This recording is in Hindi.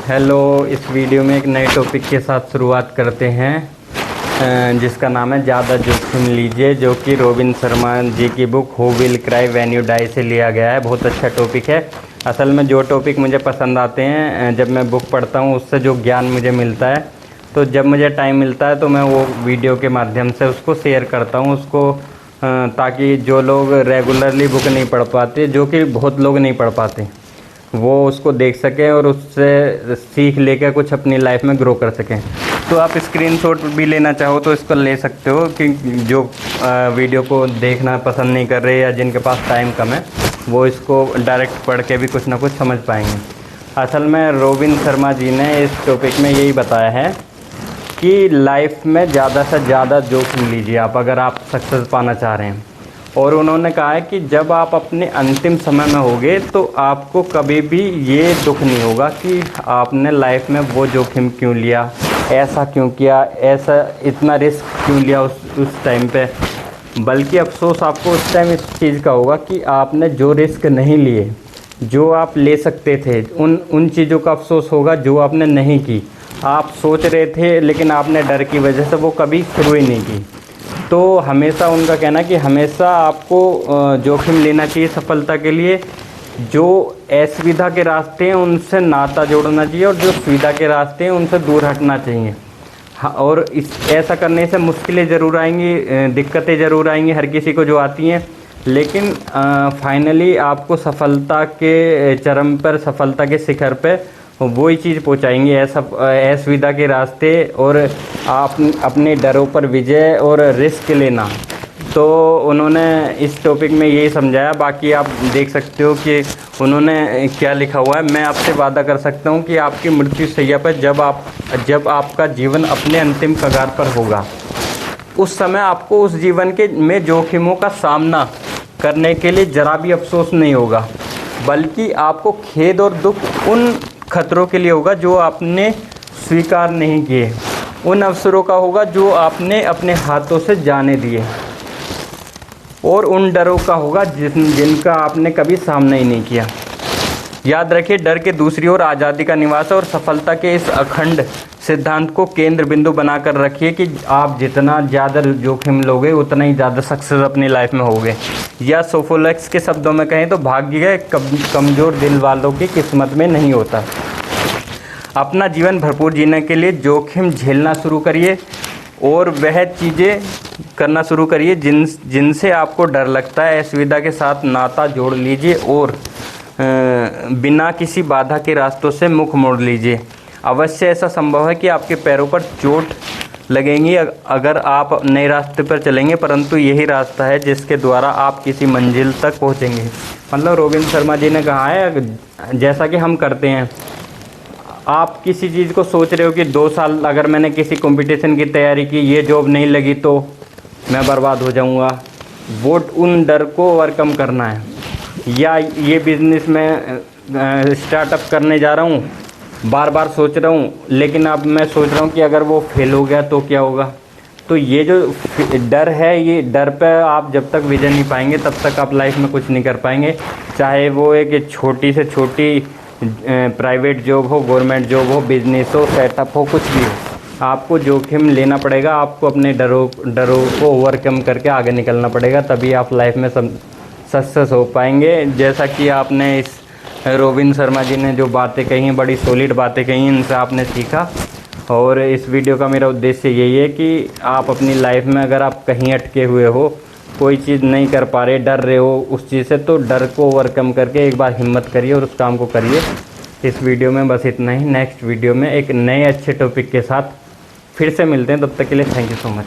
हेलो, इस वीडियो में एक नए टॉपिक के साथ शुरुआत करते हैं जिसका नाम है ज़्यादा जोखिम लीजिए, जो कि रोबिन शर्मा जी की book who will cry when you die से लिया गया है। बहुत अच्छा टॉपिक है। असल में जो टॉपिक मुझे पसंद आते हैं, जब मैं बुक पढ़ता हूँ उससे जो ज्ञान मुझे मिलता है, तो जब मुझे टाइम मिलता है तो मैं वो वीडियो के माध्यम से उसको शेयर करता हूँ उसको, ताकि जो लोग रेगुलरली बुक नहीं पढ़ पाते, जो कि बहुत लोग नहीं पढ़ पाते, वो उसको देख सकें और उससे सीख लेकर कुछ अपनी लाइफ में ग्रो कर सकें। तो आप स्क्रीनशॉट भी लेना चाहो तो इसको ले सकते हो, कि जो वीडियो को देखना पसंद नहीं कर रहे या जिनके पास टाइम कम है, वो इसको डायरेक्ट पढ़ के भी कुछ ना कुछ समझ पाएंगे। असल में रोबिन शर्मा जी ने इस टॉपिक में यही बताया है कि लाइफ में ज़्यादा से ज़्यादा जोखिम लीजिए आप, अगर आप सक्सेस पाना चाह रहे हैं। और उन्होंने कहा है कि जब आप अपने अंतिम समय में होगे तो आपको कभी भी ये दुख नहीं होगा कि आपने लाइफ में वो जोखिम क्यों लिया, ऐसा क्यों किया, ऐसा इतना रिस्क क्यों लिया उस टाइम पे। बल्कि अफसोस आपको उस टाइम इस चीज़ का होगा कि आपने जो रिस्क नहीं लिए, जो आप ले सकते थे, उन चीज़ों का अफसोस होगा जो आपने नहीं की। आप सोच रहे थे लेकिन आपने डर की वजह से वो कभी शुरू ही नहीं की। तो हमेशा उनका कहना है कि हमेशा आपको जोखिम लेना चाहिए सफलता के लिए। जो असुविधा के रास्ते हैं उनसे नाता जोड़ना चाहिए, और जो सुविधा के रास्ते हैं उनसे दूर हटना चाहिए। हाँ, और ऐसा करने से मुश्किलें ज़रूर आएंगी, दिक्कतें ज़रूर आएंगी, हर किसी को जो आती हैं, लेकिन फाइनली आपको सफलता के चरम पर, सफलता के शिखर पे वही चीज़ पहुंचाएंगे, ऐसा असुविधा के रास्ते और आप अपने डरों पर विजय और रिस्क लेना। तो उन्होंने इस टॉपिक में यही समझाया। बाकी आप देख सकते हो कि उन्होंने क्या लिखा हुआ है। मैं आपसे वादा कर सकता हूं कि आपकी मृत्यु शैया पर जब आपका जीवन अपने अंतिम कगार पर होगा, उस समय आपको उस जीवन में जोखिमों का सामना करने के लिए ज़रा भी अफसोस नहीं होगा, बल्कि आपको खेद और दुख उन खतरों के लिए होगा जो आपने स्वीकार नहीं किए, उन अवसरों का होगा जो आपने अपने हाथों से जाने दिए, और उन डरों का होगा जिनका आपने कभी सामना ही नहीं किया। याद रखिए, डर के दूसरी ओर आज़ादी का निवास है, और सफलता के इस अखंड सिद्धांत को केंद्र बिंदु बनाकर रखिए कि आप जितना ज़्यादा जोखिम लोगे उतना ही ज़्यादा सक्सेस अपनी लाइफ में होगे। या सोफोक्लेस के शब्दों में कहें तो भाग्य कमज़ोर दिल वालों की किस्मत में नहीं होता। अपना जीवन भरपूर जीने के लिए जोखिम झेलना शुरू करिए, और वह चीज़ें करना शुरू करिए जिनसे आपको डर लगता है। असुविधा के साथ नाता जोड़ लीजिए, और बिना किसी बाधा के रास्तों से मुख मोड़ लीजिए। अवश्य ऐसा संभव है कि आपके पैरों पर चोट लगेंगी अगर आप नए रास्ते पर चलेंगे, परंतु यही रास्ता है जिसके द्वारा आप किसी मंजिल तक पहुंचेंगे। मतलब रोबिन शर्मा जी ने कहा है, जैसा कि हम करते हैं, आप किसी चीज़ को सोच रहे हो कि 2 साल अगर मैंने किसी कंपटीशन की तैयारी की, ये जॉब नहीं लगी तो मैं बर्बाद हो जाऊंगा। वो उन डर को ओवरकम करना है। या ये बिज़नेस में स्टार्टअप करने जा रहा हूँ, बार बार सोच रहा हूँ, लेकिन अब मैं सोच रहा हूँ कि अगर वो फेल हो गया तो क्या होगा। तो ये जो डर है, ये डर पे आप जब तक विजय नहीं पाएंगे तब तक आप लाइफ में कुछ नहीं कर पाएंगे। चाहे वो एक छोटी से छोटी प्राइवेट जॉब हो, गवर्नमेंट जॉब हो, बिजनेस हो, सेटअप हो, कुछ भी हो, आपको जोखिम लेना पड़ेगा। आपको अपने डरों को ओवरकम करके आगे निकलना पड़ेगा, तभी आप लाइफ में सक्सेस हो पाएंगे। जैसा कि आपने इस रोबिन शर्मा जी ने जो बातें कही हैं, बड़ी सॉलिड बातें कही, इनसे आपने सीखा। और इस वीडियो का मेरा उद्देश्य यही है कि आप अपनी लाइफ में अगर आप कहीं अटके हुए हो, कोई चीज़ नहीं कर पा रहे, डर रहे हो उस चीज़ से, तो डर को ओवरकम करके एक बार हिम्मत करिए और उस काम को करिए। इस वीडियो में बस इतना ही। नेक्स्ट वीडियो में एक नए अच्छे टॉपिक के साथ फिर से मिलते हैं। तब तक के लिए थैंक यू सो मच।